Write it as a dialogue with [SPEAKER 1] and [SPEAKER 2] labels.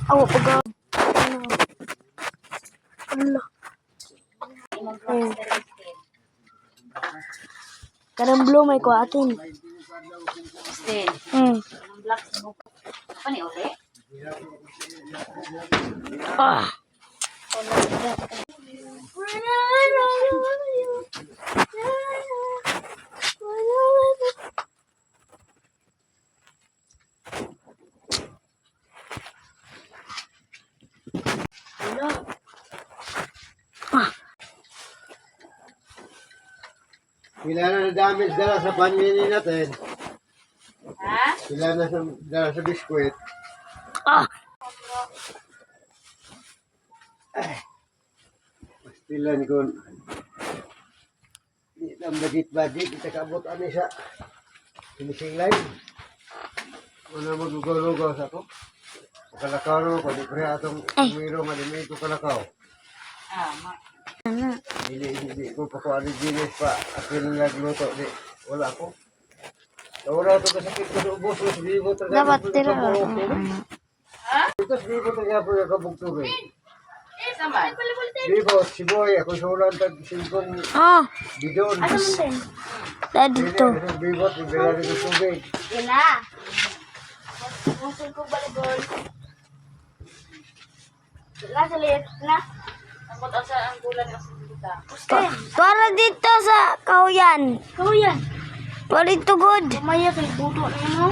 [SPEAKER 1] Awa pag Allah. Karang blue may ko atin.
[SPEAKER 2] Stin. Black smoke. Apa nih uli?
[SPEAKER 1] Ah.
[SPEAKER 3] Sila na damage dala sa panmini natin.
[SPEAKER 2] Ha?
[SPEAKER 3] Sila na dala sa biskwit.
[SPEAKER 1] Ah.
[SPEAKER 3] Pastilan ko. Di lang budget. Kita kabot ani sa finishing line. Una magugaw-lugaw sa ko. Kalakaw naman ko. Di pre atong umiro malimit ko kalakaw. Hindi ko pa ko ano ginis pa. Akin nagluto. Di, wala ko. Wala ito kasakit ko sa ubos. Mas bibo talaga.
[SPEAKER 1] Dapat tira.
[SPEAKER 3] Ito sa bibo talaga po yung kabugtugay.
[SPEAKER 2] Sama.
[SPEAKER 3] Bibo, si Boy. Ako sulan tag silkong
[SPEAKER 1] Ah.
[SPEAKER 3] bidon.
[SPEAKER 1] Dadi to.
[SPEAKER 3] Bibo, tigala rin yung tubig.
[SPEAKER 2] Gila. Musul ko balibol. Gila sa liit na. Ang asa ang bulan kasi kita.
[SPEAKER 1] Para dito sa kauyan.
[SPEAKER 2] Kau yan.
[SPEAKER 1] Para dito good.
[SPEAKER 2] Kumaya kay buto na mo.